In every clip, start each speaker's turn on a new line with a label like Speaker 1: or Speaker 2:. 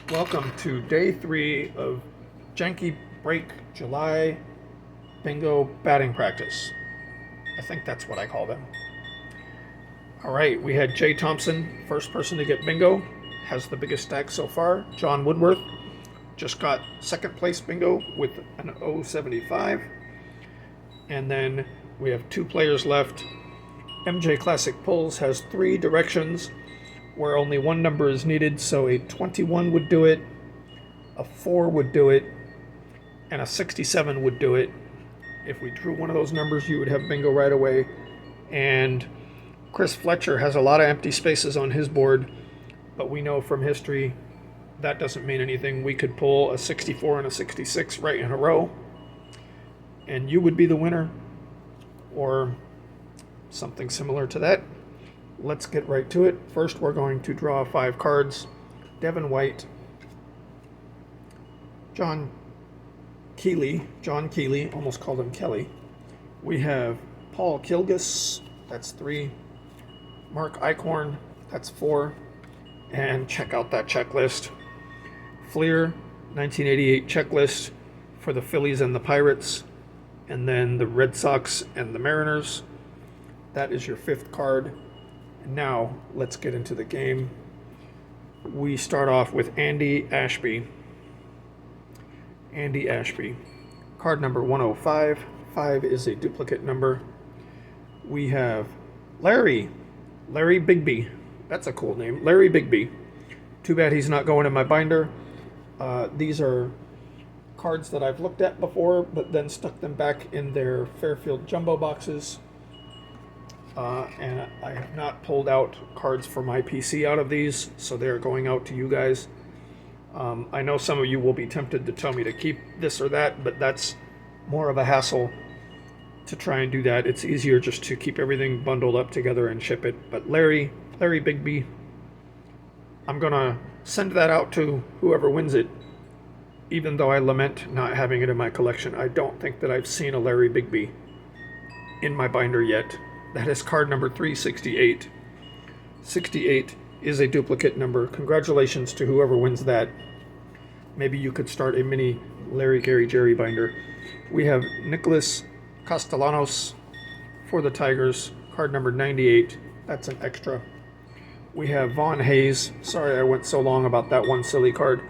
Speaker 1: Welcome to day 3 of Janky Break July Bingo batting practice. I think that's what I call them. Alright, we had Jay Thompson, first person to get bingo, has the biggest stack so far. John Woodworth just got second place bingo with an 075. And then we have 2 players left. MJ Classic Pulls has 3 directions where only one number is needed, so a 21 would do it, a 4 would do it, and a 67 would do it. If we drew one of those numbers, you would have bingo right away. And Chris Fletcher has a lot of empty spaces on his board, but we know from history that doesn't mean anything. We could pull a 64 and a 66 right in a row, and you would be the winner, or something similar to that. Let's get right to it. First, we're going to draw 5 cards. Devin White, John Keeley, almost called him Kelly. We have Paul Kilgus, that's 3. Mark Eichhorn, that's 4. And check out that checklist. Fleer, 1988 checklist for the Phillies and the Pirates, and then the Red Sox and the Mariners. That is your 5th card. And now, let's get into the game. We start off with Andy Ashby. Andy Ashby. Card number 105. 5 is a duplicate number. We have Larry Bigby. That's a cool name. Larry Bigby. Too bad he's not going in my binder. These are cards that I've looked at before, but then stuck them back in their Fairfield jumbo boxes. And I have not pulled out cards for my PC out of these, so they're going out to you guys. I know some of you will be tempted to tell me to keep this or that, but that's more of a hassle to try and do that. It's easier just to keep everything bundled up together and ship it. But Larry Bigby, I'm going to send that out to whoever wins it, even though I lament not having it in my collection. I don't think that I've seen a Larry Bigby in my binder yet. That is card number 368. 68 is a duplicate number. Congratulations to whoever wins that. Maybe you could start a mini Larry, Gary, Jerry binder. We have Nicholas Castellanos for the Tigers. Card number 98. That's an extra. We have Vaughn Hayes. Sorry I went so long about that one silly card.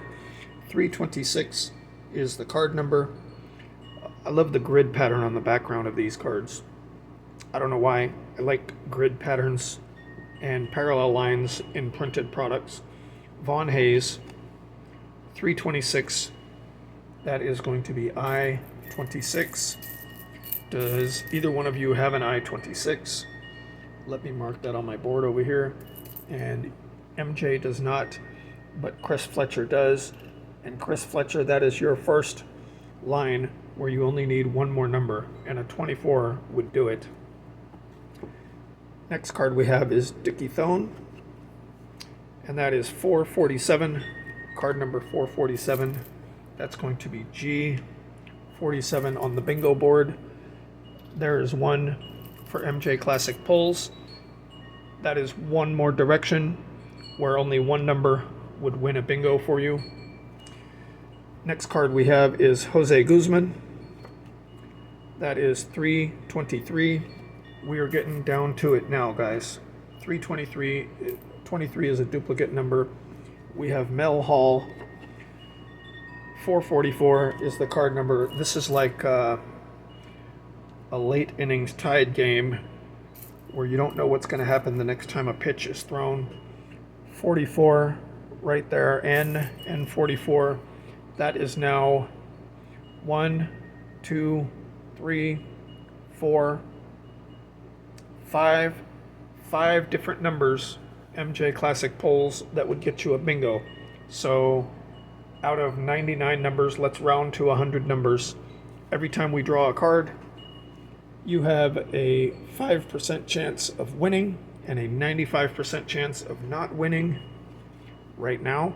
Speaker 1: 326 is the card number. I love the grid pattern on the background of these cards. I don't know why. I like grid patterns and parallel lines in printed products. Vaughn Hayes, 326. That is going to be I-26. Does either one of you have an I-26? Let me mark that on my board over here. And MJ does not, but Chris Fletcher does. And Chris Fletcher, that is your first line where you only need one more number, and a 24 would do it. Next card we have is Dickie Thone, and that is 447, card number 447. That's going to be G47 on the bingo board. There is one for MJ Classic Pulls. That is one more direction where only one number would win a bingo for you. Next card we have is Jose Guzman. That is 323. We are getting down to it now, guys. 323. 23 is a duplicate number. We have Mel Hall. 444 is the card number. This is like a late innings tied game where you don't know what's going to happen the next time a pitch is thrown. 44 right there. N 44. That is now 1, 2, 3, 4, 5 different numbers, MJ Classic Pulls, that would get you a bingo. So out of 99 numbers, let's round to 100 numbers. Every time we draw a card, you have a 5% chance of winning and a 95% chance of not winning right now.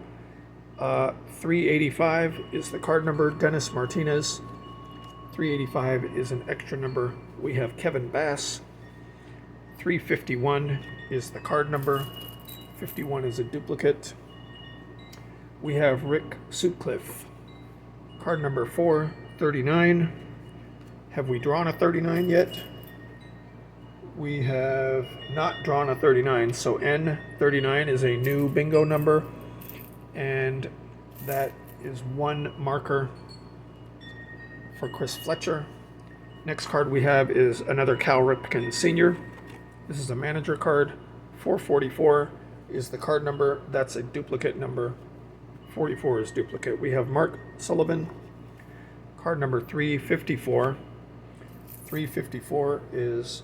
Speaker 1: 385 is the card number, Dennis Martinez. 385 is an extra number. We have Kevin Bass. 351 is the card number. 51 is a duplicate. We have Rick Sutcliffe. Card number 439. Have we drawn a 39 yet? We have not drawn a 39, so N39 is a new bingo number, and that is one marker for Chris Fletcher. Next card we have is another Cal Ripken Sr. This is a manager card. 444 is the card number. That's a duplicate number. 44 is duplicate. We have Mark Sullivan. Card number 354. 354 is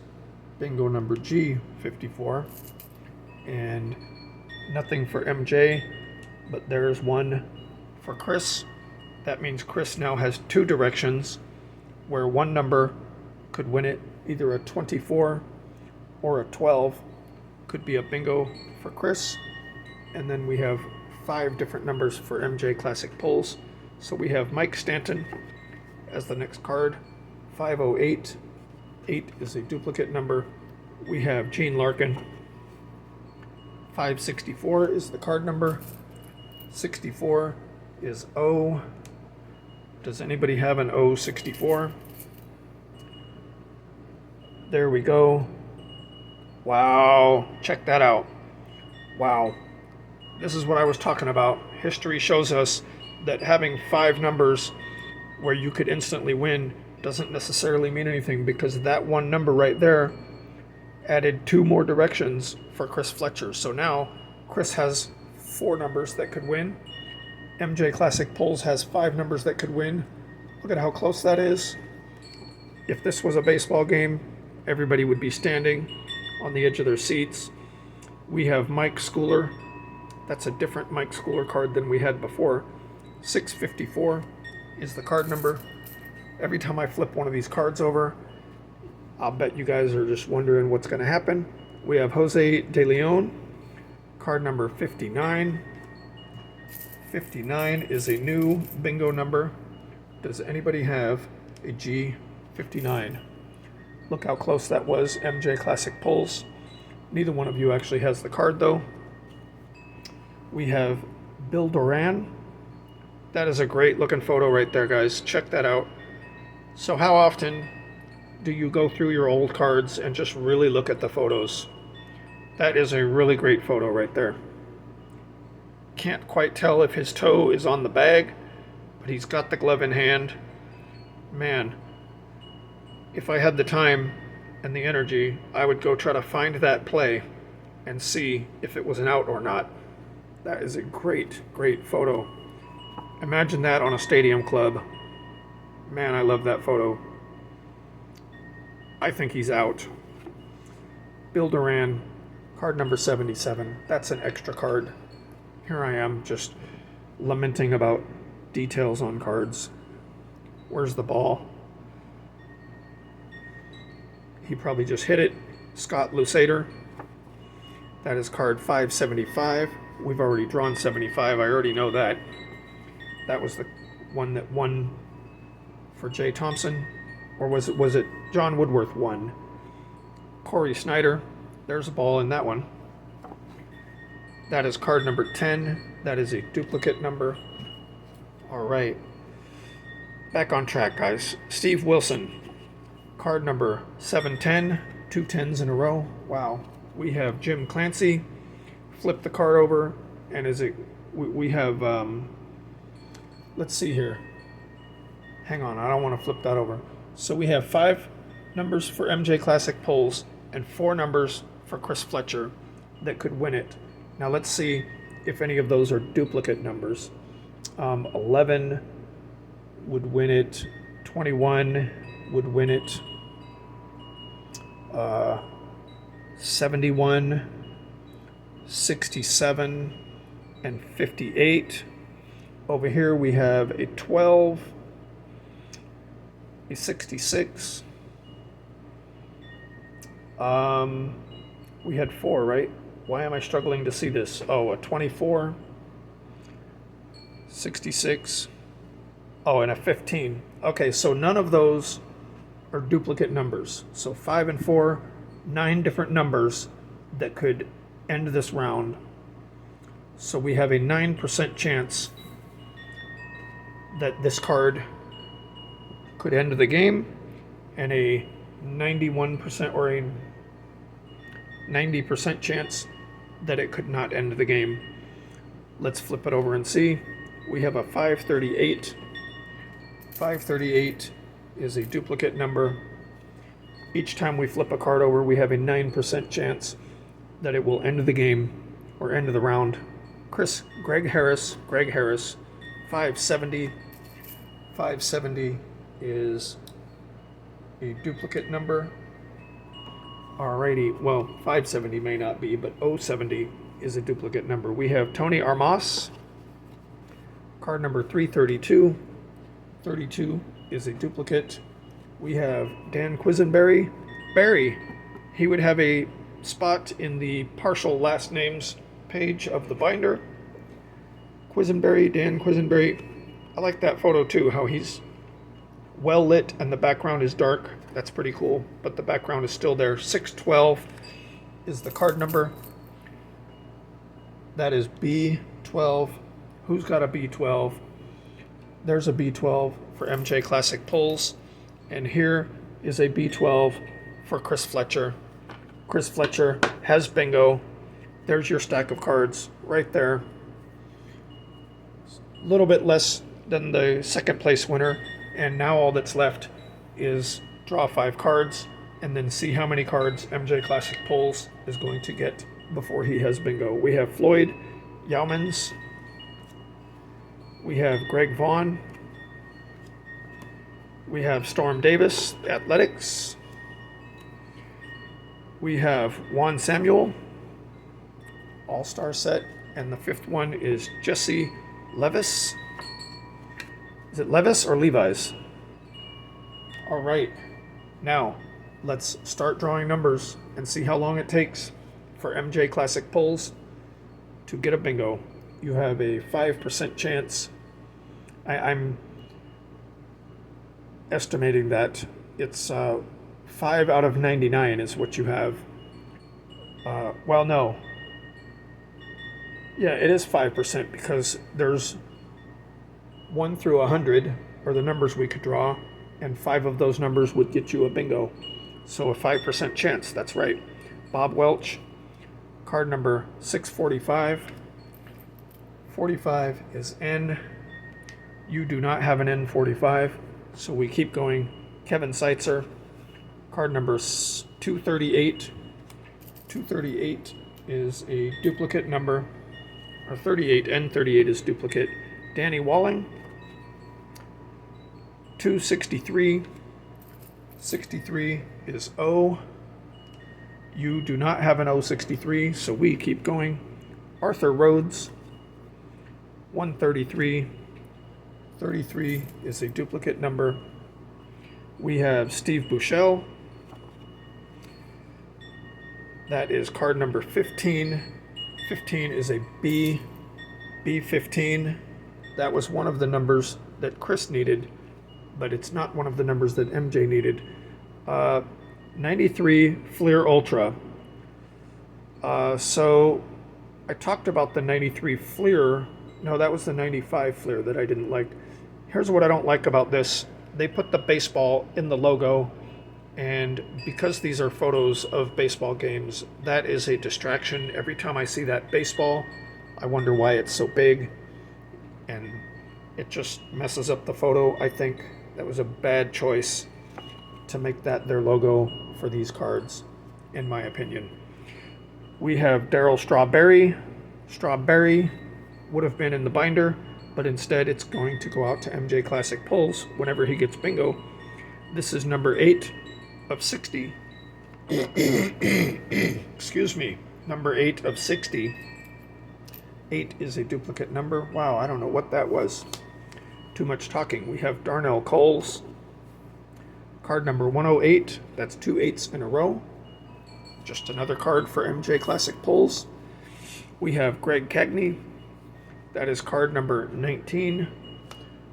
Speaker 1: bingo number G54. And nothing for MJ, but there's one for Chris. That means Chris now has two directions where one number could win it, either a 24 or a 12. Could be a bingo for Chris. And then we have 5 different numbers for MJ Classic Pulls. So we have Mike Stanton as the next card. 508. 8 is a duplicate number. We have Gene Larkin. 564 is the card number. 64 is O. Does anybody have an O64? There we go. Wow, check that out. Wow. This is what I was talking about. History shows us that having 5 numbers where you could instantly win doesn't necessarily mean anything, because that one number right there added 2 more directions for Chris Fletcher. So now Chris has 4 numbers that could win. MJ Classic Pulls has 5 numbers that could win. Look at how close that is. If this was a baseball game, everybody would be standing on the edge of their seats. We have Mike Schooler. That's a different Mike Schooler card than we had before. 654 is the card number. Every time I flip one of these cards over, I'll bet you guys are just wondering what's going to happen. We have Jose De Leon, card number 59. 59 is a new bingo number. Does anybody have a G59? Look how close that was, MJ Classic Pulls. Neither one of you actually has the card though. We have Bill Duran. That is a great looking photo right there, guys. Check that out. So how often do you go through your old cards and just really look at the photos? That is a really great photo right there. Can't quite tell if his toe is on the bag, but he's got the glove in hand. Man, if I had the time and the energy, I would go try to find that play and see if it was an out or not. That is a great, great photo. Imagine that on a stadium club. Man, I love that photo. I think he's out. Bill Duran, card number 77. That's an extra card. Here I am just lamenting about details on cards. Where's the ball? He probably just hit it. Scott Lusader. That is card 575. We've already drawn 75. I already know that. That was the one that won for Jay Thompson. Or was it John Woodworth won? Corey Snyder. There's a ball in that one. That is card number 10. That is a duplicate number. All right. Back on track, guys. Steve Wilson. Card number 710. 2 10s in a row. Wow. We have Jim Clancy. Flip the card over. And we have, let's see here. Hang on. I don't want to flip that over. So we have 5 numbers for MJ Classic Pulls and 4 numbers for Chris Fletcher that could win it. Now let's see if any of those are duplicate numbers. 11 would win it. 21 would win it. 71, 67, and 58. Over here we have a 12, a 66. We had 4, right? Why am I struggling to see this? Oh, a 24, 66, oh, and a 15. Okay, so none of those are duplicate numbers. So 5 and 4 9 different numbers that could end this round. So we have a 9% chance that this card could end the game, and a 91% or a 90% chance that it could not end the game. Let's flip it over and see. We have a 538. 538 is a duplicate number. Each time we flip a card over, we have a 9% chance that it will end the game or end the round. Greg Harris, 570. 570 is a duplicate number. Alrighty, well, 570 may not be, but 070 is a duplicate number. We have Tony Armas, card number 332. 32 is a duplicate. We have Dan Quisenberry. Barry, he would have a spot in the partial last names page of the binder. Quisenberry, Dan Quisenberry. I like that photo too, how he's well lit and the background is dark. That's pretty cool, but the background is still there. 612 is the card number. That is B12. Who's got a B12? There's a B12 for MJ Classic Pulls, and here is a B12 for Chris Fletcher. Chris Fletcher has bingo. There's your stack of cards right there. A little bit less than the second place winner, and now all that's left is draw 5 cards and then see how many cards MJ Classic Pulls is going to get before he has bingo. We have Floyd Yaumans. We have Greg Vaughn. We have Storm Davis, Athletics. We have Juan Samuel, All-Star set. And the 5th one is Jesse Levis. Is it Levis or Levi's? All right. Now, let's start drawing numbers and see how long it takes for MJ Classic Pulls to get a bingo. You have a 5% chance. I'm estimating that it's 5 out of 99 is what you have. Well, no. Yeah, it is 5% because there's 1 through 100 are the numbers we could draw, and 5 of those numbers would get you a bingo. So a 5% chance, that's right. Bob Welch, card number 645. 45 is N. You do not have an N45, so we keep going. Kevin Seitzer, card number 238. 238 is a duplicate number, or 38, N38 is duplicate. Danny Walling, 263. 63 is O. You do not have an O63, so we keep going. Arthur Rhodes, 133. 33 is a duplicate number. We have Steve Bushell. That is card number 15. 15 is a B. B15. That was one of the numbers that Chris needed, but it's not one of the numbers that MJ needed. 93 Fleer Ultra. So I talked about the 93 Fleer. No, that was the 95 Fleer that I didn't like. Here's what I don't like about this. They put the baseball in the logo, and because these are photos of baseball games, that is a distraction. Every time I see that baseball, I wonder why it's so big, and it just messes up the photo. I think that was a bad choice to make that their logo for these cards, in my opinion. We have Darryl Strawberry. Strawberry would have been in the binder, but instead it's going to go out to MJ Classic Pulls whenever he gets bingo. This is number 8 of 60. Excuse me. Number 8 of 60. 8 is a duplicate number. Wow, I don't know what that was. Too much talking. We have Darnell Coles. Card number 108. That's 2 8s in a row. Just another card for MJ Classic Pulls. We have Greg Cagney. That is card number 19.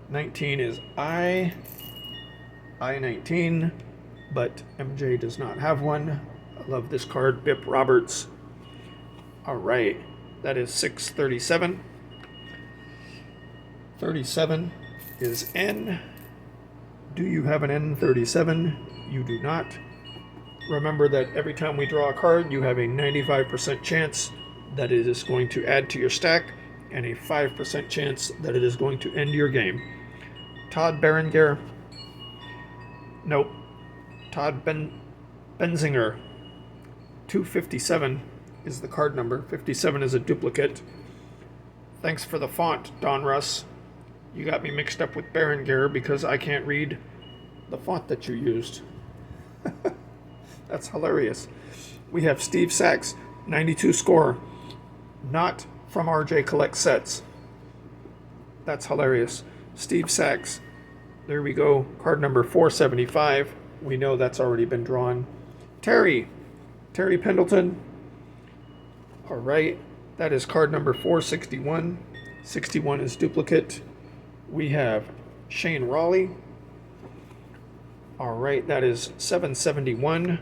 Speaker 1: 19 is I19, but MJ does not have one. I love this card, Bip Roberts. All right, that is 637. 37 is N. Do you have an N37? You do not. Remember that every time we draw a card, you have a 95% chance that it is going to add to your stack and a 5% chance that it is going to end your game. Todd Berenguer. Nope. Todd Benzinger. 257 is the card number. 57 is a duplicate. Thanks for the font, Don Russ. You got me mixed up with Berenguer because I can't read the font that you used. That's hilarious. We have Steve Sachs, 92 score. Not from RJ Collect Sets. That's hilarious. Steve Sachs. There we go. Card number 475. We know that's already been drawn. Terry Pendleton. All right. That is card number 461. 61 is duplicate. We have Shane Raleigh. All right. That is 771.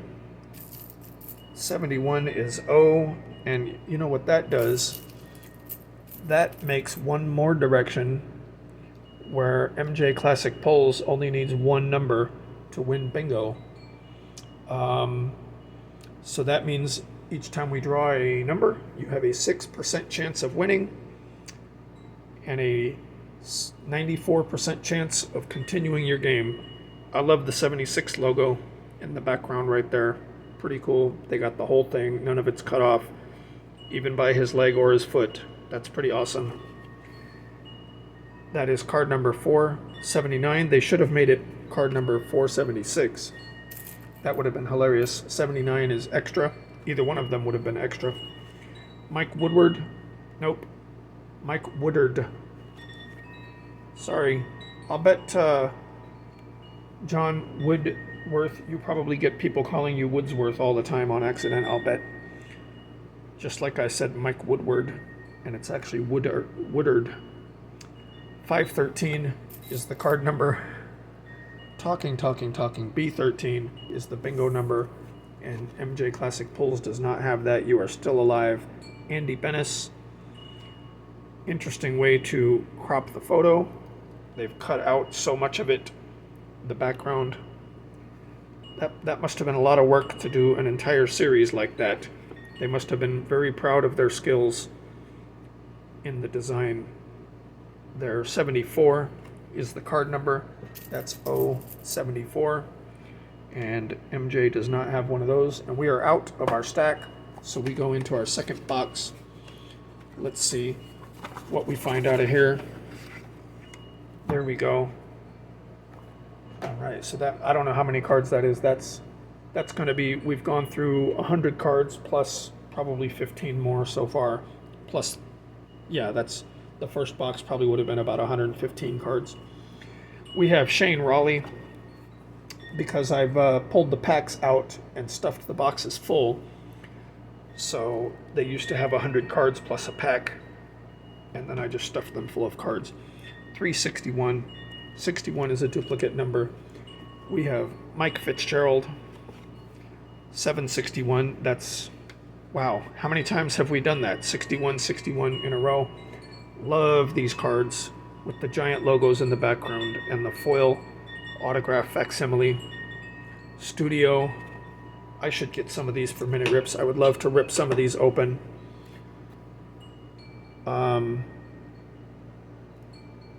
Speaker 1: 71 is O. And you know what that does? That makes one more direction where MJ Classic Polls only needs one number to win bingo. So that means each time we draw a number, you have a 6% chance of winning and a 94% chance of continuing your game. I love the 76 logo in the background right there. Pretty cool. They got the whole thing. None of it's cut off, even by his leg or his foot. That's pretty awesome. That is card number 479. They should have made it card number 476. That would have been hilarious. 79 is extra. Either one of them would have been extra. Mike Woodward. Nope. Mike Woodard. Sorry. I'll bet John Woodworth, you probably get people calling you Woodsworth all the time on accident, I'll bet. Just like I said, Mike Woodward, and it's actually Woodard. 513 is the card number. Talking. B13 is the bingo number, and MJ Classic Pulls does not have that. You are still alive. Andy Bennis. Interesting way to crop the photo. They've cut out so much of it, the background. That must have been a lot of work to do an entire series like that. They must have been very proud of their skills in the design. Their 74 is the card number. That's 074. And MJ does not have one of those. And we are out of our stack, so we go into our second box. Let's see what we find out of here. There we go. All right, so that, I don't know how many cards that is. That's going to be, we've gone through 100 cards plus probably 15 more so far. Plus, yeah, that's the first box probably would have been about 115 cards. We have Shane Raleigh, because I've pulled the packs out and stuffed the boxes full. So they used to have 100 cards plus a pack, and then I just stuffed them full of cards. 361. 61 is a duplicate number. We have Mike Fitzgerald. 761. That's, wow, how many times have we done that? 61 in a row. Love these cards with the giant logos in the background and the foil autograph facsimile. Studio. I should get some of these for minute rips. I would love to rip some of these open.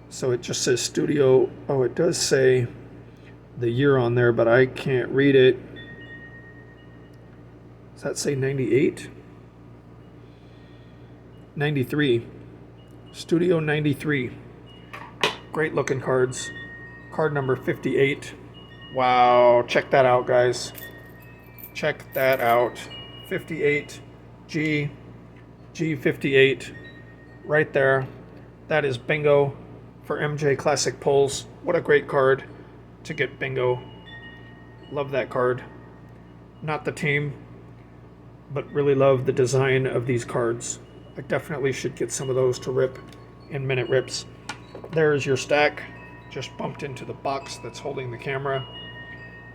Speaker 1: So it just says studio. Oh, it does say the year on there, but I can't read it. Does that say 98? 93. Studio 93. Great looking cards. Card number 58. Wow, check that out, guys. Check that out. 58. G58. Right there. That is bingo for MJ Classic Pulls. What a great card to get bingo. Love that card. Not the team, but really love the design of these cards. I definitely should get some of those to rip in minute rips. There's your stack. Just bumped into the box that's holding the camera.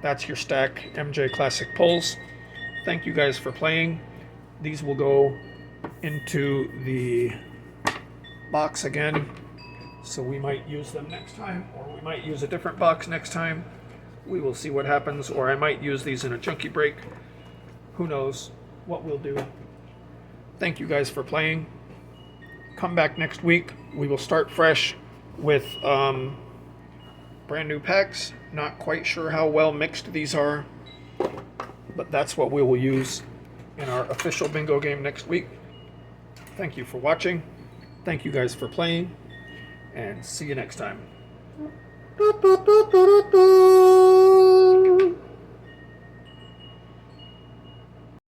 Speaker 1: That's your stack, MJ Classic Pulls. thank you guys for playing. These will go into the box again, so we might use them next time, or we might use a different box next time. We will see what happens, or I might use these in a Janky break. Who knows what we'll do. Thank you guys for playing. Come back next week. We will start fresh with brand new packs. Not quite sure how well mixed these are, but that's what we will use in our official bingo game next week. Thank you for watching. Thank you guys for playing, and see you next time.